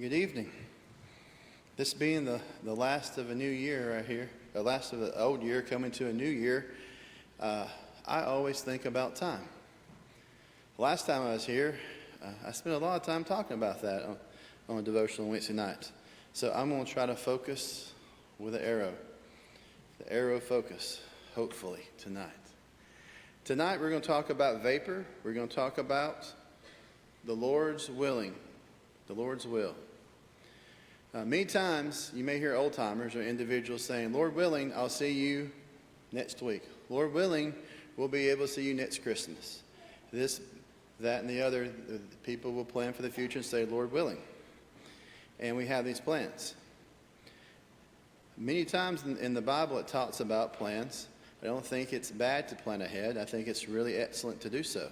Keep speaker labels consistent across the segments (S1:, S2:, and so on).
S1: Good evening. This being the last of a new year right here, the last of the old year coming to a new year, I always think about time. Last time I was here, I spent a lot of time talking about that on a devotional Wednesday night. So I'm going to try to focus with the arrow focus, hopefully, tonight. Tonight we're going to talk about vapor. We're going to talk about the Lord's willing. The Lord's will. Many times you may hear old timers or individuals saying, Lord willing, I'll see you next week. Lord willing, we'll be able to see you next Christmas. This, that, and the other, the people will plan for the future and say, Lord willing. And we have these plans. Many times in the Bible it talks about plans. I don't think it's bad to plan ahead. I think it's really excellent to do so.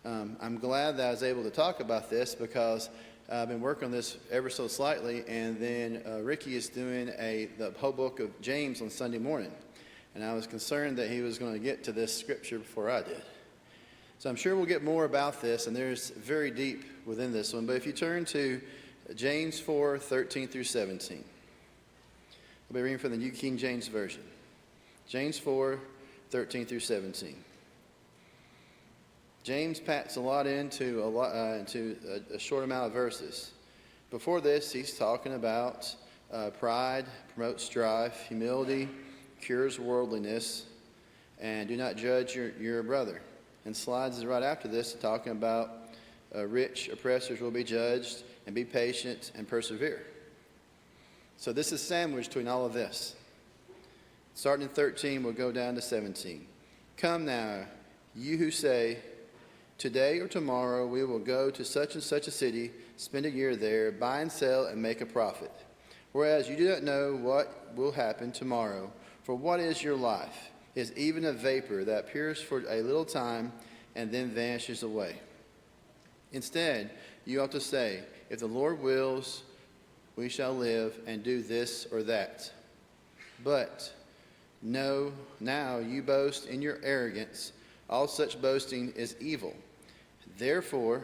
S1: I'm glad that I was able to talk about this because I've been working on this ever so slightly, and then Ricky is doing the whole book of James on Sunday morning. And I was concerned that he was going to get to this scripture before I did. So I'm sure we'll get more about this, and there's very deep within this one. But if you turn to James 4, 13 through 17. I'll be reading from the New King James Version. James 4, 13 through 17. James packs a lot into a short amount of verses. Before this, he's talking about pride, promotes strife, humility, cures worldliness, and do not judge your brother. And slides right after this, talking about rich oppressors will be judged, and be patient and persevere. So this is sandwiched between all of this. Starting in 13, we'll go down to 17. Come now, you who say, today or tomorrow we will go to such and such a city, spend a year there, buy and sell, and make a profit. Whereas you do not know what will happen tomorrow. For what is your life? It is even a vapor that appears for a little time and then vanishes away. Instead, you ought to say, if the Lord wills, we shall live and do this or that. But no, now you boast in your arrogance. All such boasting is evil. Therefore,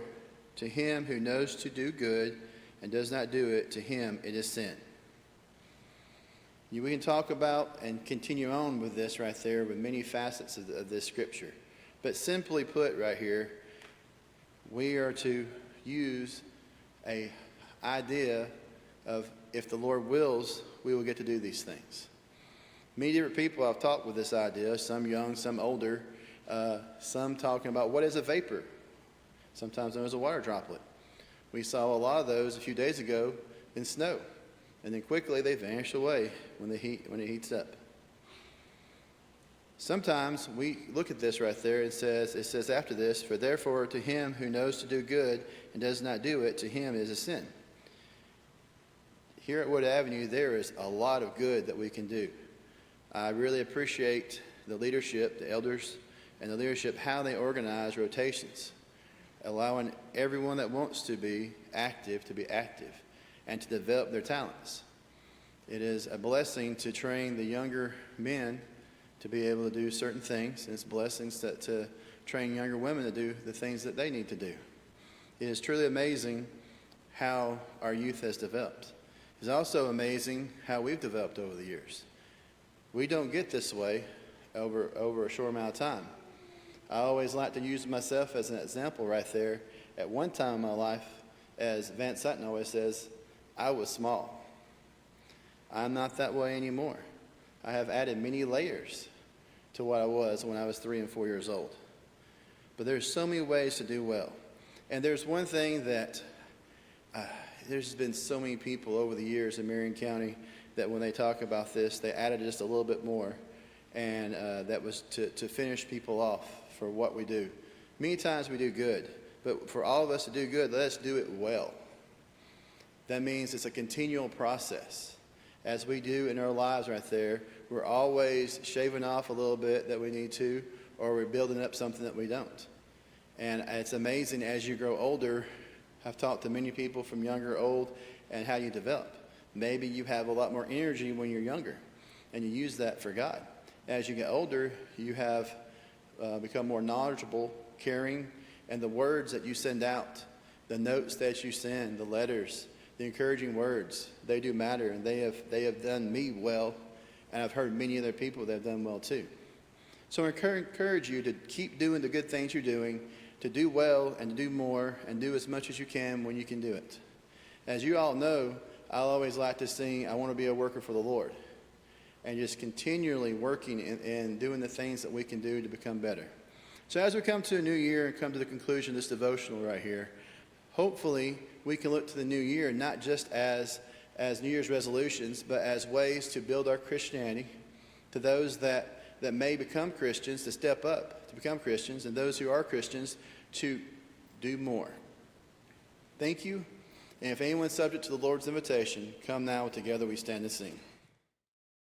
S1: to him who knows to do good and does not do it, to him it is sin. We can talk about and continue on with this right there with many facets of this scripture. But simply put right here, we are to use an idea of if the Lord wills, we will get to do these things. Many different people I've talked with this idea, some young, some older, some talking about what is a vapor, sometimes known as a water droplet. We saw a lot of those a few days ago in snow, and then quickly they vanish away when it heats up. Sometimes we look at this right there, it says after this, for therefore to him who knows to do good and does not do it, to him is a sin. Here at Wood Avenue, there is a lot of good that we can do. I really appreciate the leadership, the elders, and the leadership, how they organize rotations, allowing everyone that wants to be active, and to develop their talents. It is a blessing to train the younger men to be able to do certain things, and it's blessings to train younger women to do the things that they need to do. It is truly amazing how our youth has developed. It's also amazing how we've developed over the years. We don't get this way over a short amount of time. I always like to use myself as an example right there. At one time in my life, as Vance Sutton always says, I was small. I'm not that way anymore. I have added many layers to what I was when I was 3 and 4 years old. But there's so many ways to do well. And there's one thing that there's been so many people over the years in Marion County that when they talk about this, they added just a little bit more. And that was to finish people off for what we do. Many times we do good, but for all of us to do good, let's do it well. That means it's a continual process. As we do in our lives right there, we're always shaving off a little bit that we need to, or we're building up something that we don't. And it's amazing as you grow older. I've talked to many people from younger, old, and how you develop. Maybe you have a lot more energy when you're younger, and you use that for God. As you get older, you have become more knowledgeable, caring, and the words that you send out, the notes that you send, the letters, the encouraging words. They do matter, and they have done me well, and I've heard many other people that have done well too. So I encourage you to keep doing the good things you're doing, to do well and to do more and do as much as you can when you can do it. As you all know, I always like to sing, I want to be a worker for the Lord. And just continually working and doing the things that we can do to become better. So as we come to a new year and come to the conclusion of this devotional right here, hopefully we can look to the new year not just as New Year's resolutions, but as ways to build our Christianity, to those that may become Christians to step up to become Christians, and those who are Christians to do more. Thank you. And if anyone's subject to the Lord's invitation, come now, together we stand and sing.